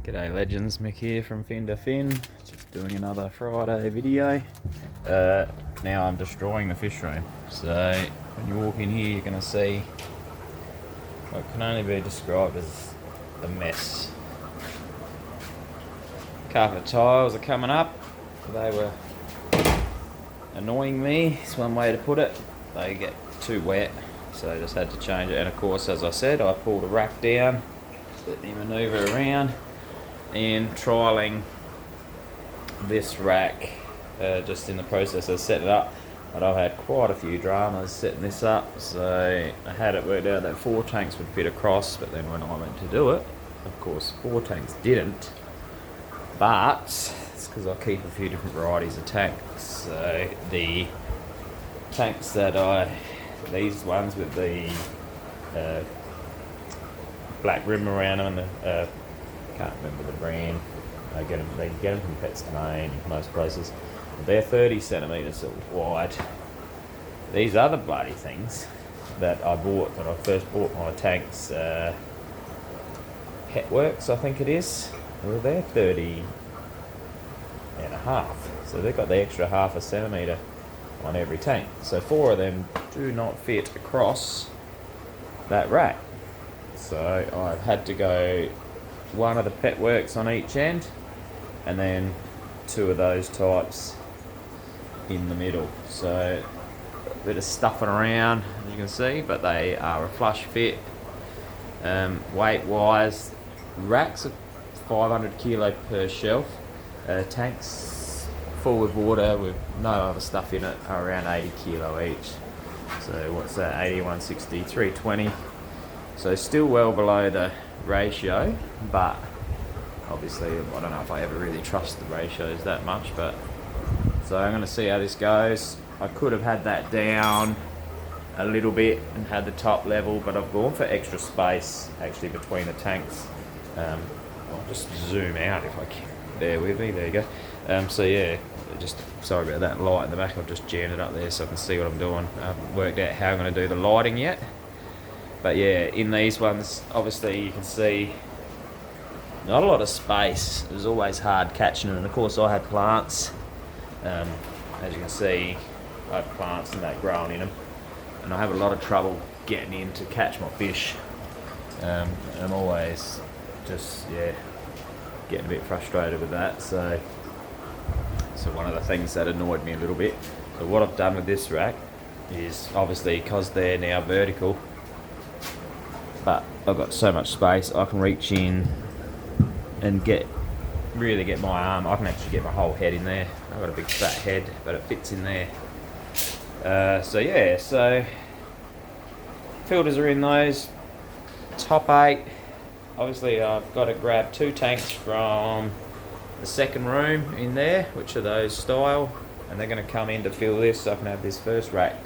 G'day legends, Mick here from Fin to Fin. Just doing another Friday video. Now I'm destroying the fish room. So when you walk in here you're going to see what can only be described as a mess. Carpet tiles are coming up. They were annoying me, it's one way to put it. They get too wet, so I just had to change it. And of course, as I said, I pulled a rack down, let me manoeuvre around, and trialling this rack, just in the process of setting it up. But I've had quite a few dramas setting this up, so I had it worked out that 4 tanks would fit across, but then when I went to do it, of course 4 tanks didn't. But it's because I keep a few different varieties of tanks. So the tanks that these ones with the black rim around them, and the can't remember the brand. They get them from Pets Domain in most places. They're 30 centimetres wide. These other bloody things that I bought when I first bought my tanks, Petworks I think it is. Well, they're 30 and a half. So they've got the extra half a centimetre on every tank. So 4 of them do not fit across that rack. So I've had to go 1 of the Petworks on each end, and then 2 of those types in the middle. So a bit of stuffing around, as you can see, but they are a flush fit. Weight wise, racks are 500 kilo per shelf. Tanks full with water with no other stuff in it are around 80 kilo each. So what's that, 80, 160, 320. So still well below the ratio, but obviously I don't know if I ever really trust the ratios that much. But so I'm going to see how this goes. I could have had that down a little bit and had the top level, but I've gone for extra space actually between the tanks. I'll just zoom out if I can. Bear with me, there you go. So yeah, just sorry about that light in the back. I've just jammed it up there so I can see what I'm doing. I haven't worked out how I'm going to do the lighting yet. But yeah, in these ones, obviously you can see not a lot of space. It was always hard catching them, and of course I had plants. As you can see, I have plants and that growing in them, and I have a lot of trouble getting in to catch my fish. I'm always just, getting a bit frustrated with that. So one of the things that annoyed me a little bit. So what I've done with this rack is, obviously because they're now vertical, but I've got so much space, I can reach in and really get my arm. I can actually get my whole head in there. I've got a big fat head, but it fits in there. So filters are in those. Top 8. Obviously I've got to grab 2 tanks from the second room in there, which are those style, and they're going to come in to fill this so I can have this first rack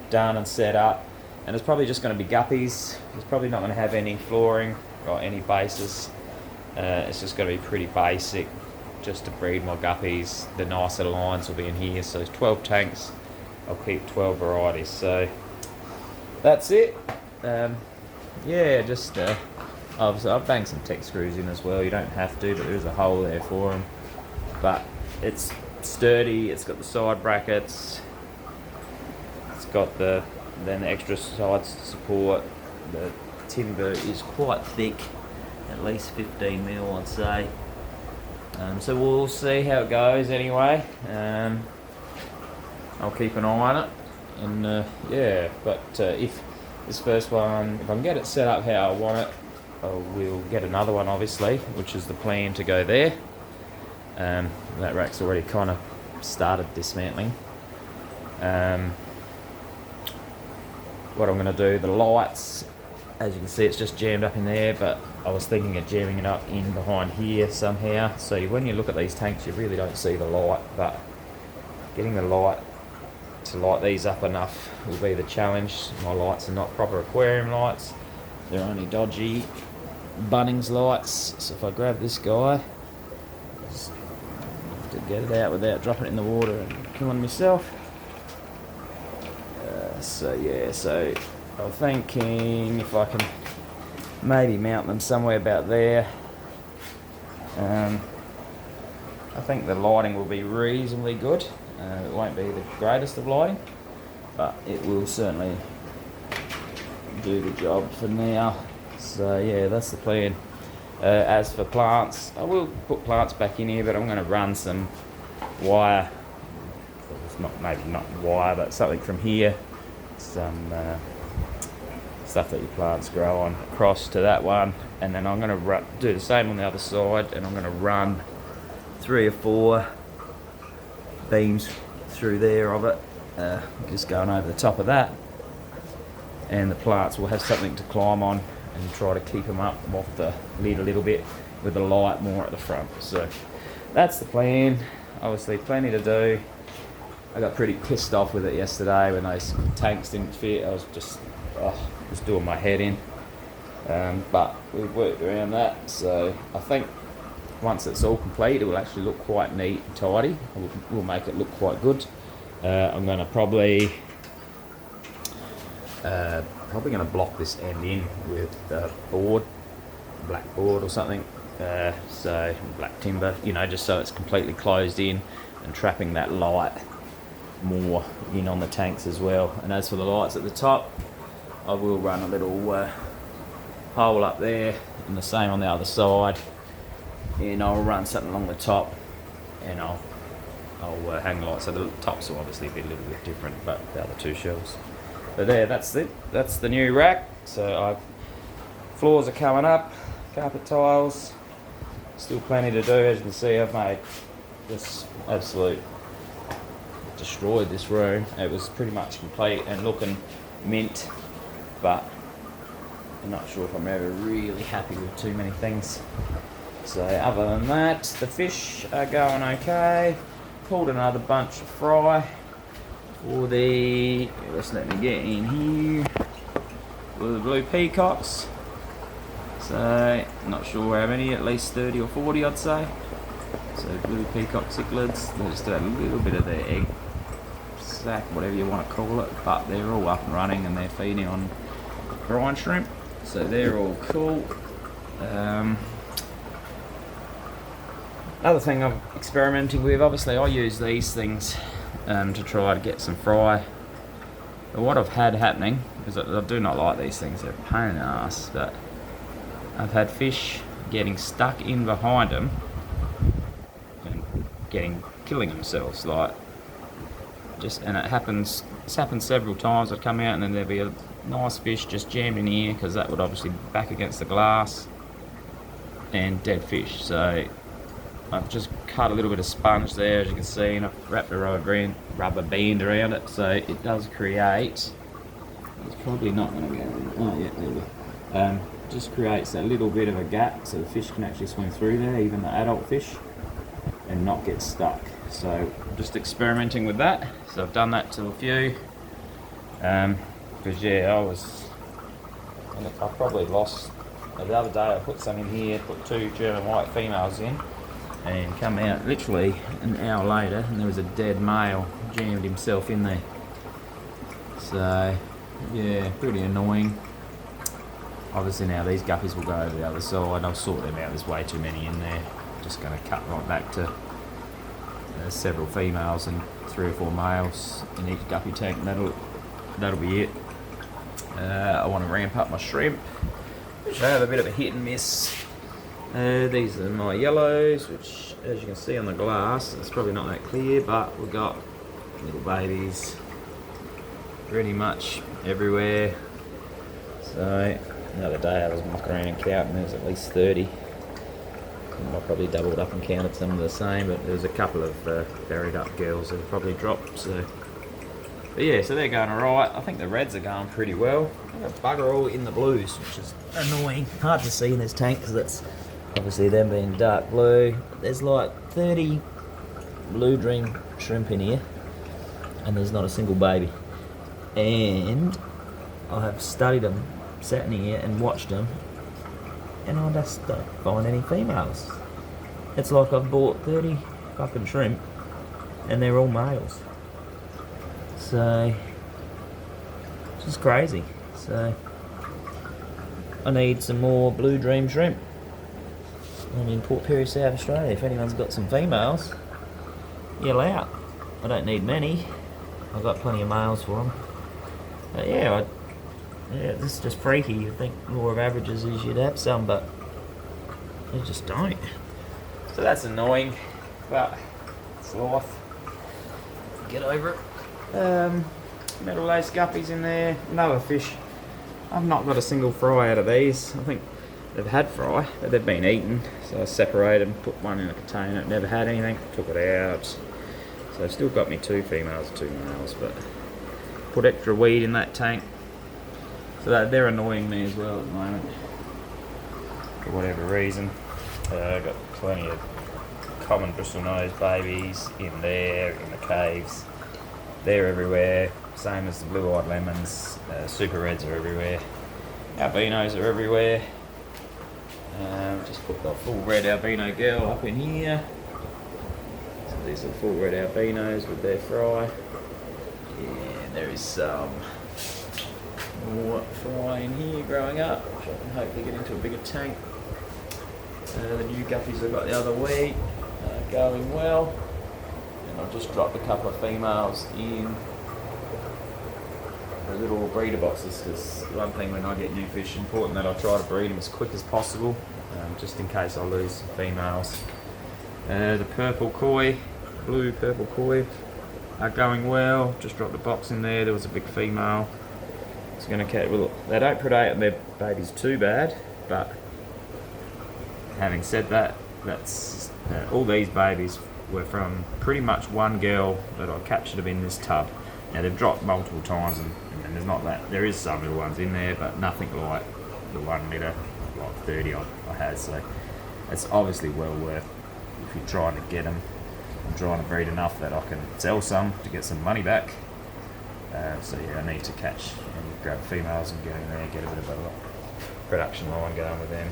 done and set up. And it's probably just going to be guppies. It's probably not going to have any flooring or any bases. It's just going to be pretty basic, just to breed my guppies. The nicer lines will be in here. So 12 tanks, I'll keep 12 varieties. So that's it. I've banged some tech screws in as well. You don't have to, but there's a hole there for them. But it's sturdy. It's got the side brackets. It's got the extra side support. The timber is quite thick, at least 15 mil I'd say. So we'll see how it goes anyway. I'll keep an eye on it, and if this first one, if I can get it set up how I want it, I will get another one obviously, which is the plan to go there. That rack's already kind of started dismantling. What I'm going to do, the lights, as you can see, it's just jammed up in there, but I was thinking of jamming it up in behind here somehow. So when you look at these tanks, you really don't see the light, but getting the light to light these up enough will be the challenge. My lights are not proper aquarium lights. They're only dodgy Bunnings lights. So if I grab this guy, just have to get it out without dropping it in the water and killing myself. So I'm thinking if I can maybe mount them somewhere about there. I think the lighting will be reasonably good. It won't be the greatest of lighting, but it will certainly do the job for now. So yeah, that's the plan. As for plants, I will put plants back in here, but I'm going to run some wire. It's maybe not wire, but something from here. Some stuff that your plants grow on across to that one, and then I'm going to do the same on the other side, and I'm going to run 3 or 4 beams through there of it, just going over the top of that, and the plants will have something to climb on and try to keep them up off the lid a little bit with the light more at the front. So that's the plan. Obviously plenty to do. I got pretty pissed off with it yesterday when those tanks didn't fit. I was just doing my head in, but we've worked around that. So I think once it's all complete, it will actually look quite neat and tidy. We'll make it look quite good. I'm going to probably going to block this end in with black board or something. So black timber, just so it's completely closed in and trapping that light more in on the tanks as well. And as for the lights at the top, I will run a little hole up there, and the same on the other side. And I'll run something along the top, and I'll hang lights. So the tops will obviously be a little bit different, but the other 2 shelves. But there, that's it. That's the new rack. So floors are coming up, carpet tiles. Still plenty to do. As you can see, I've made this destroyed this room. It was pretty much complete and looking mint, but I'm not sure if I'm ever really happy with too many things. So other than that, the fish are going okay. Pulled another bunch of fry for just let me get in here, for the blue peacocks. So not sure how many, at least 30 or 40 I'd say. So blue peacock cichlids, they just had a little bit of their egg sac, whatever you want to call it, but they're all up and running and they're feeding on brine shrimp, so they're all cool. Another thing I'm experimenting with, obviously I use these things to try to get some fry. But what I've had happening, because I do not like these things, they're a pain in the ass, but I've had fish getting stuck in behind them and killing themselves, and it's happened several times. I'd come out and then there'd be a nice fish just jammed in here, because that would obviously back against the glass, and dead fish. So I've just cut a little bit of sponge there, as you can see, and I've wrapped a rubber band around it, so it does create, it's probably not going to go, oh yeah, there we go. Just creates a little bit of a gap so the fish can actually swim through there, even the adult fish, and not get stuck. So I'm just experimenting with that. So I've done that to a few, because yeah, I probably lost, the other day I put some in here, put 2 German white females in, and come out literally an hour later and there was a dead male jammed himself in there. So yeah, pretty annoying. Obviously now these guppies will go over the other side. I'll sort them out, there's way too many in there. Just going to cut right back to several females and 3 or 4 males in each guppy tank, and that'll be it. I want to ramp up my shrimp, which I have a bit of a hit and miss. These are my yellows, which as you can see on the glass, it's probably not that clear, but we've got little babies pretty much everywhere. So the other day I was walking around and counting, there's at least 30. I probably doubled up and counted some of the same, but there's a couple of buried up girls that have probably dropped. So, but yeah, so they're going alright. I think the reds are going pretty well. I've got bugger all in the blues, which is annoying. Hard to see in this tank because that's obviously them being dark blue. There's like 30 blue dream shrimp in here, and there's not a single baby. And I have studied them, sat in here and watched them, and I just don't find any females. It's like I've bought 30 fucking shrimp and they're all males. So it's just crazy. So I need some more blue dream shrimp. I'm in Port Pirie, South Australia. If anyone's got some females, yell out. I don't need many. I've got plenty of males for them. But yeah, this is just freaky. You'd think law of averages is you'd have some, but they just don't. So that's annoying, but it's life. Get over it. Metal lace guppies in there. Another fish. I've not got a single fry out of these. I think they've had fry, but they've been eaten. So I separated them, put one in a container. Never had anything. Took it out. So I've still got me 2 females, 2 males, but put extra weed in that tank. So they're annoying me as well at the moment, for whatever reason. I've got plenty of common bristlenose babies in there, in the caves. They're everywhere, same as the blue-eyed lemons. Super reds are everywhere. Albinos are everywhere. Just put the full red albino girl up in here. So these are full red albinos with their fry. Yeah, there is some more fry in here growing up, which I can hopefully get into a bigger tank. The new guppies I've got the other week are going well. And I've just dropped a couple of females in the little breeder boxes, because one thing when I get new fish, important that I try to breed them as quick as possible, just in case I lose some females. The purple koi, blue purple koi are going well. Just dropped a box in there. There was a big female. It's going to catch. Well, they don't predate on their babies too bad, but having said that, that's all these babies were from pretty much one girl that I captured them in this tub. Now they've dropped multiple times, and there's not that. There is some little ones in there, but nothing like the 1 litre, like 30 I had. So it's obviously well worth if you're trying to get them. I'm trying to breed enough that I can sell some to get some money back. So yeah, I need to catch and grab females and get in there, get a bit of a production line going with them.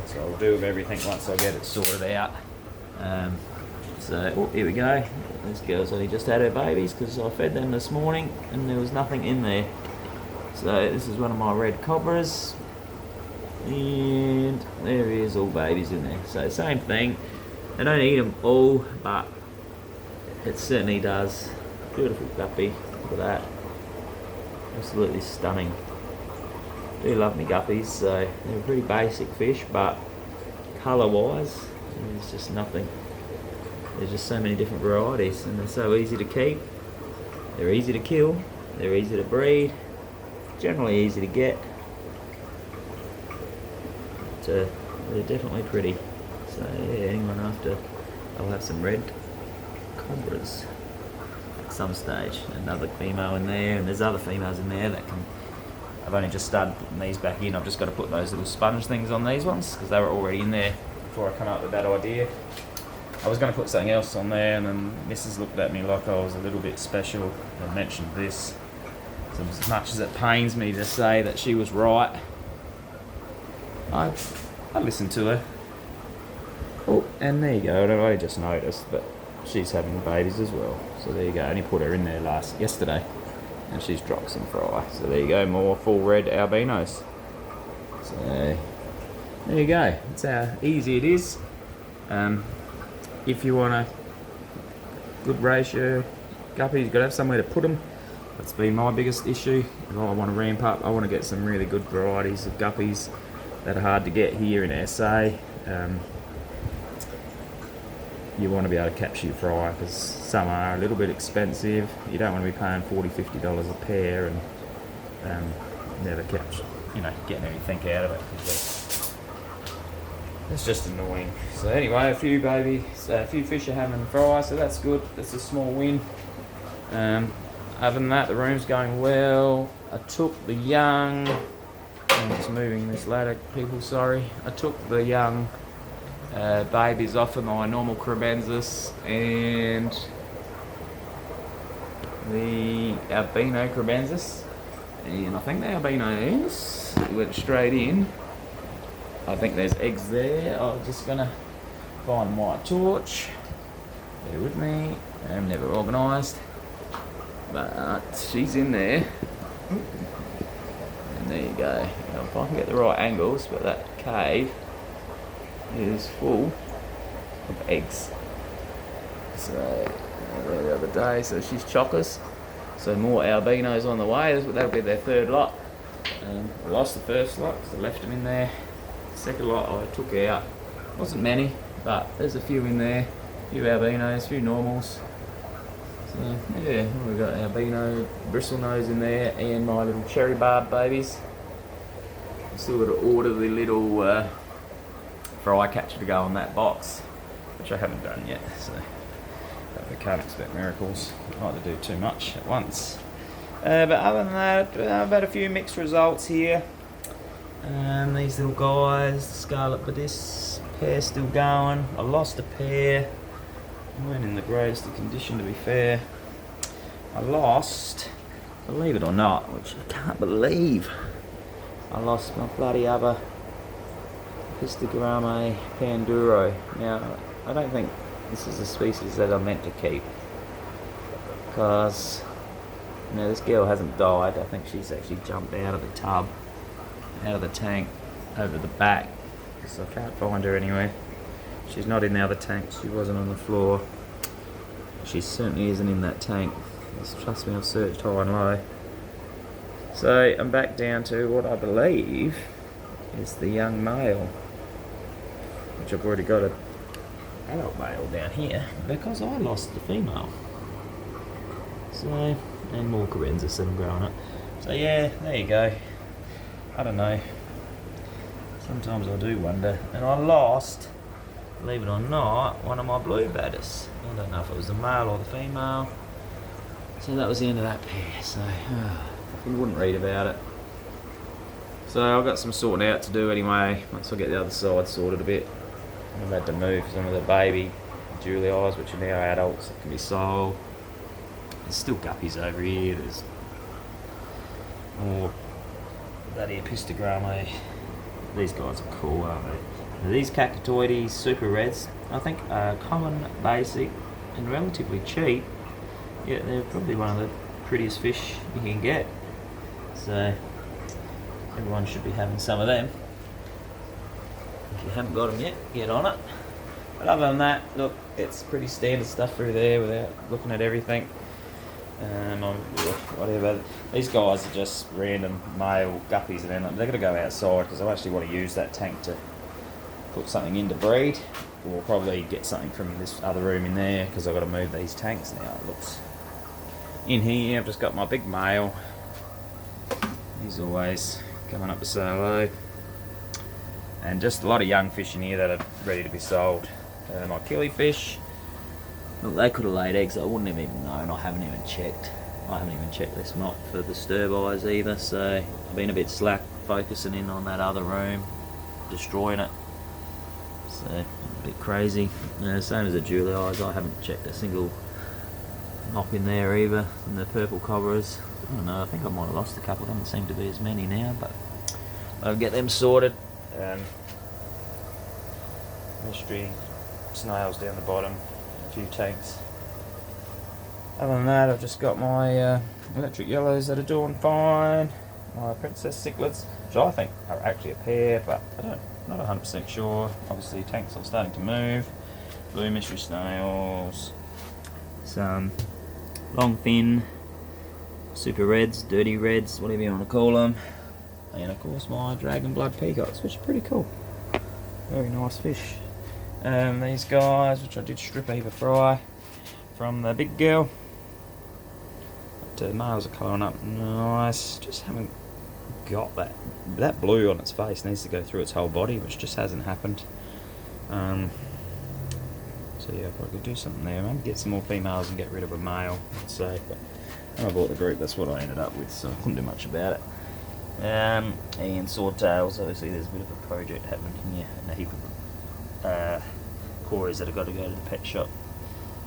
So I'll do with everything once I get it sorted out. So here we go. This girl's only just had her babies because I fed them this morning and there was nothing in there. So this is one of my red cobras, and there is all babies in there. So same thing. I don't eat them all, but it certainly does. Beautiful guppy. Look at that. Absolutely stunning. Do love me guppies. So they're pretty basic fish, but colour-wise, there's just nothing. There's just so many different varieties, and they're so easy to keep. They're easy to kill. They're easy to breed. Generally easy to get. But, they're definitely pretty. So yeah, anyone after, I'll have some red cobras at some stage. Another female in there, and there's other females in there that can. I've only just started putting these back in. I've just got to put those little sponge things on these ones because they were already in there before I come up with that idea. I was going to put something else on there, and then Mrs. looked at me like I was a little bit special and mentioned this. So as much as it pains me to say that she was right, I listened to her. Oh, and there you go. I just noticed that she's having babies as well. So there you go. I only put her in there yesterday, and she's dropped some fry. So there you go. More full red albinos. So there you go. That's how easy it is. If you want a good ratio guppies, you've got to have somewhere to put them. That's been my biggest issue. If I want to ramp up, I want to get some really good varieties of guppies that are hard to get here in SA. You want to be able to capture your fry because some are a little bit expensive. You don't want to be paying $40-50 a pair and never catch, getting anything out of it. It's just annoying. So anyway, a few fish are having fry, so that's good. That's a small win. Other than that, the room's going well. I took the young. I'm just moving this ladder, people. Sorry. I took the young babies off of my normal crebensis and the albino crebensis, and I think the albinos went straight in. I think there's eggs there. I'm just gonna find my torch. Bear with me. I'm never organised, but she's in there. And there you go. If I can get the right angles, but that cave is full of eggs. So there the other day, so she's chocolates. So more albinos on the way. That'll be their third lot. I lost the first lot because I left them in there. The second lot I took out. Wasn't many, but there's a few in there. A few albinos, a few normals. So yeah, we've got albino bristlenose in there and my little cherry barb babies. Still got to order the little fry catcher to go on that box, which I haven't done yet. So we can't expect miracles. I like to do too much at once. But other than that, I've had a few mixed results here. These little guys, Scarlet Badis pair still going. I lost a pair. I weren't in the greatest of condition, to be fair. I lost, believe it or not, which I can't believe, I lost my bloody other Histogramme Panduro. Now, I don't think this is a species that I'm meant to keep, because this girl hasn't died. I think she's actually jumped out of the tub, out of the tank, over the back, because I can't find her anywhere. She's not in the other tank, she wasn't on the floor. She certainly isn't in that tank. Trust me, I've searched high and low. So I'm back down to what I believe is the young male, which I've already got an adult male down here because I lost the female. So, and more Carenza still growing up. So yeah, there you go. I don't know. Sometimes I do wonder. And I lost, believe it or not, one of my blue badders. I don't know if it was the male or the female. So that was the end of that pair. So I wouldn't read about it. So I've got some sorting out to do anyway. Once I get the other side sorted a bit, I've had to move some of the baby Julias, which are now adults, that can be sold. There's still guppies over here. There's more bloody Histogramme. These guys are cool, aren't they? Now these Cactoides super reds, I think, are common, basic, and relatively cheap. Yeah, they're probably one of the prettiest fish you can get. So everyone should be having some of them. If you haven't got them yet, get on it. But other than that, look, it's pretty standard stuff through there without looking at everything. Whatever. These guys are just random male guppies, and they're going to go outside because I actually want to use that tank to put something in to breed, or probably get something from this other room in there because I've got to move these tanks now. It looks in here. I've just got my big male. He's always coming up to say hello, and just a lot of young fish in here that are ready to be sold. My killifish. Look, they could have laid eggs. I wouldn't have even known. I haven't even checked. I haven't even checked this mop for the stir-bys either, so I've been a bit slack focusing in on that other room, destroying it. So, a bit crazy. Same as the Julias, I haven't checked a single mop in there either. And the purple cobras, I don't know, I think I might have lost a couple. Doesn't seem to be as many now, but I'll get them sorted. Mystery snails down the bottom. A few tanks. Other than that, I've just got my electric yellows that are doing fine. My princess cichlids, which I think are actually a pair, but not 100% sure. Obviously, tanks are starting to move. Blue mystery snails, some long fin, super reds, dirty reds, whatever you want to call them, and of course my dragon blood peacocks, which are pretty cool. Very nice fish. These guys, which I did strip either fry from the big girl. But males are colouring up nice. Just haven't got that blue on its face. Needs to go through its whole body, which just hasn't happened. So yeah, if I could do something there, maybe get some more females and get rid of a male, I'd say. But when I bought the group, that's what I ended up with, so I couldn't do much about it. And swordtails, obviously there's a bit of a project happening here, and a heap of cories that have got to go to the pet shop,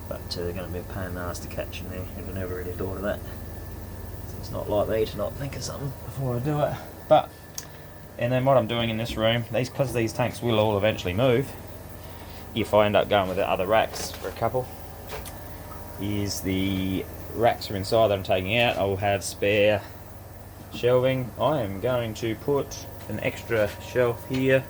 but they're going to be a pain in the ass to catch in there. I've never really thought of that, so it's not like me to not think of something before I do it. But and then what I'm doing in this room, because these tanks will all eventually move, if I end up going with the other racks for a couple, is the racks are inside that I'm taking out. I will have spare shelving. I am going to put an extra shelf here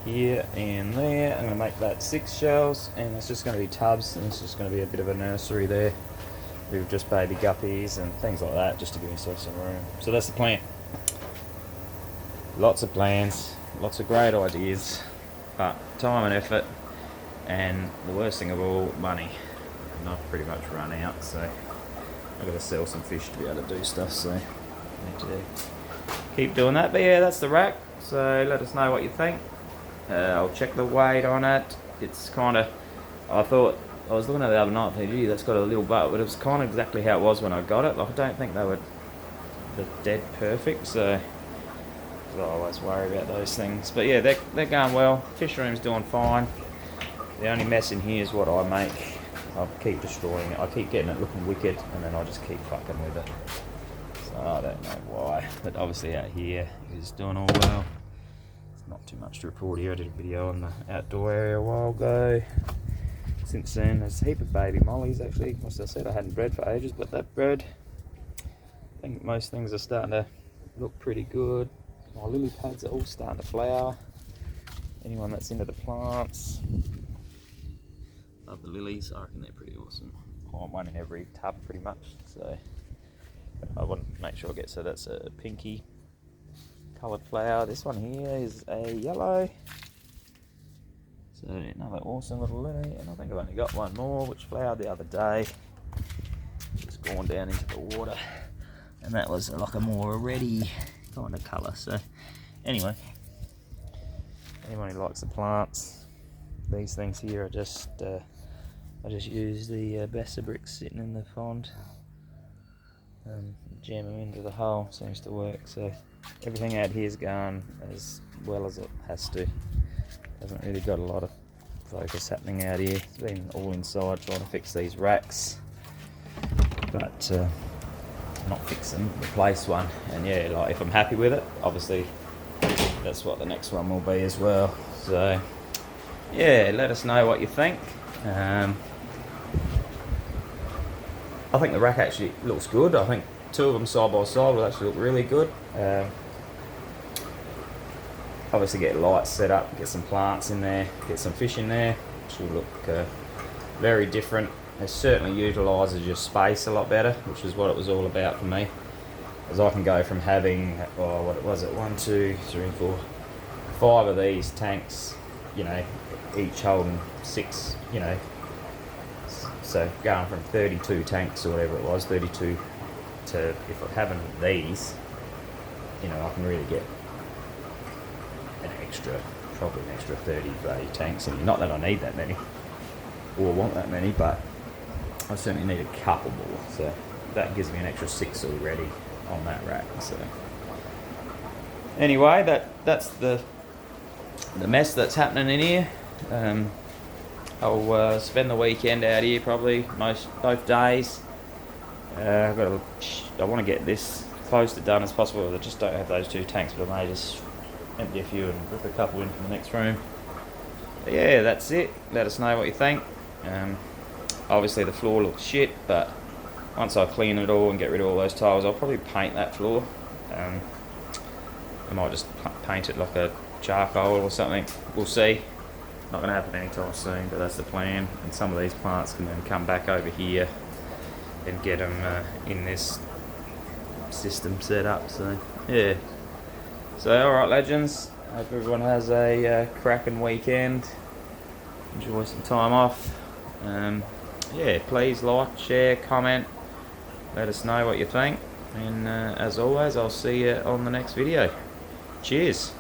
here and there. I'm going to make that 6 shelves, and it's just going to be tubs, and it's just going to be a bit of a nursery there with just baby guppies and things like that, just to give myself some room. So that's the plan. Lots of plans, lots of great ideas, but time and effort, and the worst thing of all, money. And I've pretty much run out, so I've got to sell some fish to be able to do stuff, so I need to keep doing that. But yeah, that's the rack, so let us know what you think. I'll check the weight on it. It's kind of, I was looking at it the other night and thinking, gee, that's got a little butt, but it was kind of exactly how it was when I got it. Like, I don't think they were the dead perfect, so I always worry about those things. But yeah, they're going well. Fish room's doing fine. The only mess in here is what I make. I keep destroying it. I keep getting it looking wicked, and then I just keep fucking with it. So I don't know why, but obviously out here is doing all well. It's not too much to report here. I did a video on the outdoor area a while ago. Since then, there's a heap of baby mollies actually. As I said, I hadn't bred for ages, but that bred. I think most things are starting to look pretty good. My lily pads are all starting to flower. Anyone that's into the plants, love the lilies. I reckon they're pretty awesome. I want one in every tub pretty much. So I want to make sure I get, so that's a pinky coloured flower. This one here is a yellow. So another awesome little lily, and I think I've only got one more which flowered the other day. It's gone down into the water, and that was like a more reddy kind of colour. So anyway, anyone who likes the plants, these things here are just I just use the Bessa bricks sitting in the pond, jam them into the hole. Seems to work. So everything out here is going as well as it has to. Hasn't really got a lot of focus happening out here. It's been all inside trying to fix these racks, but not fix them, replace one. And yeah, like if I'm happy with it, obviously that's what the next one will be as well. So yeah, let us know what you think. I think the rack actually looks good. I think 2 of them side by side will actually look really good. Obviously get lights set up, get some plants in there, get some fish in there, which will look very different. It certainly utilises your space a lot better, which is what it was all about for me. As I can go from having, what was it, 1, 2, 3, 4, 5 of these tanks, you know, each holding 6, you know, so going from 32 tanks or whatever it was, 32 to, if I'm having these, you know, I can really get probably an extra 30 bloody tanks in here. Not that I need that many or want that many, but I certainly need a couple more. So that gives me an extra 6 already on that rack. So anyway, that's the mess that's happening in here. I'll spend the weekend out here probably both days. I want to get this close to done as possible. I just don't have those 2 tanks, but I may just empty a few and rip a couple in from the next room. But yeah, that's it. Let us know what you think. Obviously the floor looks shit, but once I clean it all and get rid of all those tiles, I'll probably paint that floor. I might just paint it like a charcoal or something. We'll see. Not going to happen anytime soon, but that's the plan. And some of these plants can then come back over here and get them in this system set up. So yeah. So alright legends, hope everyone has a cracking weekend. Enjoy some time off. Yeah, please like, share, comment, let us know what you think. And as always, I'll see you on the next video. Cheers.